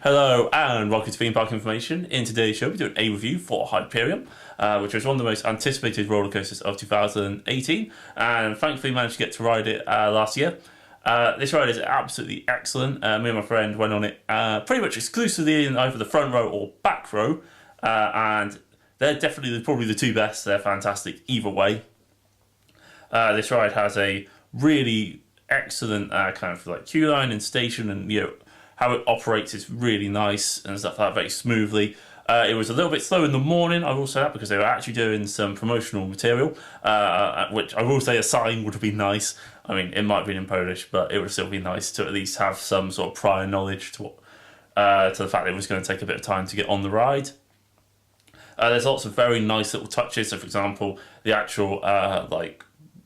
Hello and welcome to Theme Park Information. In today's show, we're doing a review for Hyperion, which was one of the most anticipated roller coasters of 2018, and thankfully managed to get to ride it last year. This ride is absolutely excellent. Me and my friend went on it pretty much exclusively in either the front row or back row, and they're definitely probably the two best. They're fantastic either way. This ride has a really excellent kind of like queue line and station, and how it operates is really nice and stuff like that, very smoothly. It was a little bit slow in the morning, I will say that, because they were actually doing some promotional material, which I will say a sign would have been nice. I mean, it might have been in Polish, but it would still be nice to at least have some sort of prior knowledge to the fact that it was going to take a bit of time to get on the ride. There's lots of very nice little touches. So, for example, the actual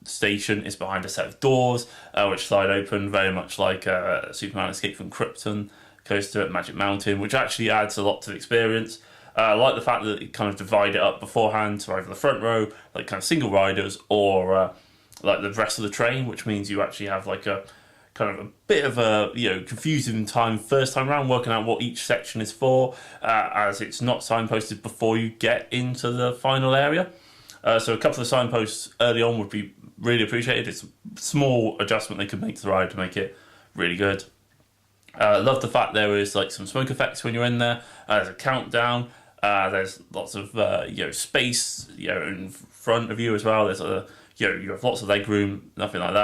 station is behind a set of doors which slide open, very much like Superman Escape from Krypton coaster at Magic Mountain, which actually adds a lot to the experience. I like the fact that it kind of divide it up beforehand, so either the front row, like kind of single riders, or like the rest of the train, which means you actually have like a kind of a bit of a confusing time first time around working out what each section is for, as it's not signposted before you get into the final area. So a couple of signposts early on would be really appreciated. It's a small adjustment they could make to the ride to make it really good. Love the fact there is like some smoke effects when you're in there. There's a countdown. There's lots of space in front of you as well. There's you have lots of leg room, nothing like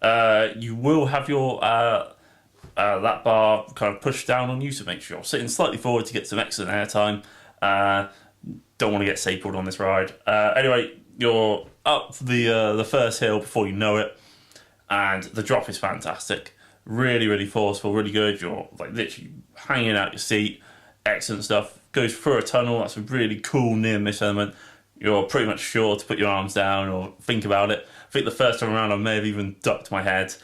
that. You will have your lap bar kind of pushed down on you to make sure you're sitting slightly forward to get some excellent airtime. Don't want to get stapled on this ride. Anyway, you're up the first hill before you know it, and the drop is fantastic. Really, really forceful, really good. You're like literally hanging out your seat. Excellent stuff. Goes through a tunnel. That's a really cool near miss element. You're pretty much sure to put your arms down or think about it. I think the first time around I may have even ducked my head.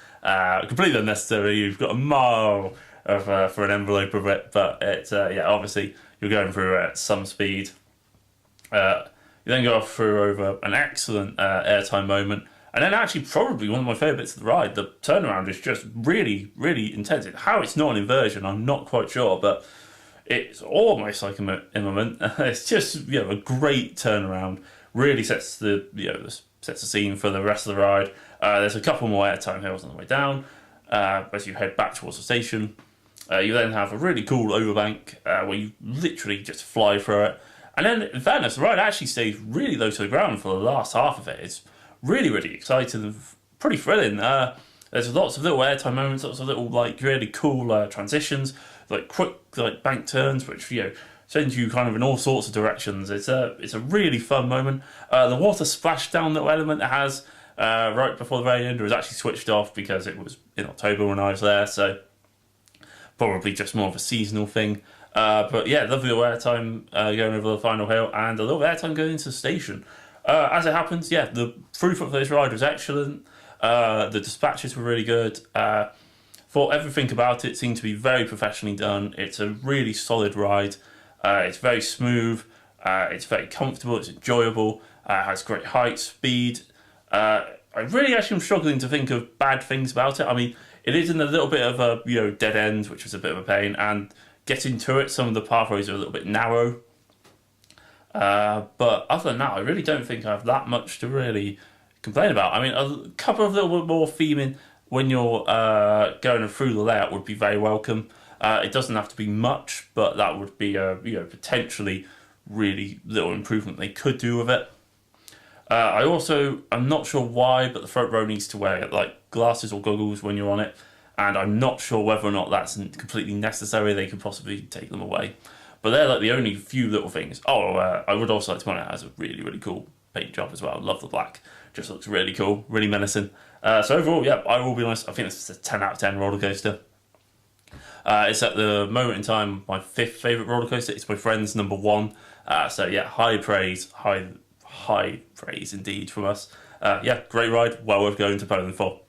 Completely unnecessary. You've got a mile of for an envelope of it, but it's obviously you're going through at some speed. You then go through over an excellent airtime moment, and then actually probably one of my favourite bits of the ride. The turnaround is just really, really intense. How it's not an inversion, I'm not quite sure, but it's almost like a moment. It's just a great turnaround. Really sets the sets the scene for the rest of the ride. There's a couple more airtime hills on the way down as you head back towards the station. You then have a really cool overbank where you literally just fly through it. And then, in fairness, the ride actually stays really low to the ground for the last half of it. It's really, really exciting and pretty thrilling. There's lots of little airtime moments, lots of little really cool transitions, like quick bank turns, which sends you kind of in all sorts of directions. It's a really fun moment. The water splashdown little element it has right before the very end was actually switched off because it was in October when I was there, so probably just more of a seasonal thing. But yeah, lovely little airtime going over the final hill, and a little airtime going into the station. As it happens, the throughput for this ride was excellent. The dispatches were really good. Thought everything about it seemed to be very professionally done. It's a really solid ride. It's very smooth. It's very comfortable. It's enjoyable. It has great height, speed. I really actually am struggling to think of bad things about it. I mean, it is in a little bit of a dead end, which was a bit of a pain, and getting to it, some of the pathways are a little bit narrow. But other than that, I really don't think I have that much to really complain about. I mean, a couple of little bit more theming when you're going through the layout would be very welcome. It doesn't have to be much, but that would be a potentially really little improvement they could do with it. I'm not sure why, but the front row needs to wear glasses or goggles when you're on it. And I'm not sure whether or not that's completely necessary. They could possibly take them away. But they're the only few little things. I would also like to point out it has a really, really cool paint job as well. Love the black. Just looks really cool, really menacing. So overall, I will be honest, I think this is a 10 out of 10 roller coaster. It's at the moment in time my 5th favourite roller coaster. It's my friend's number 1. High praise, high praise indeed from us. Great ride, well worth going to Poland for.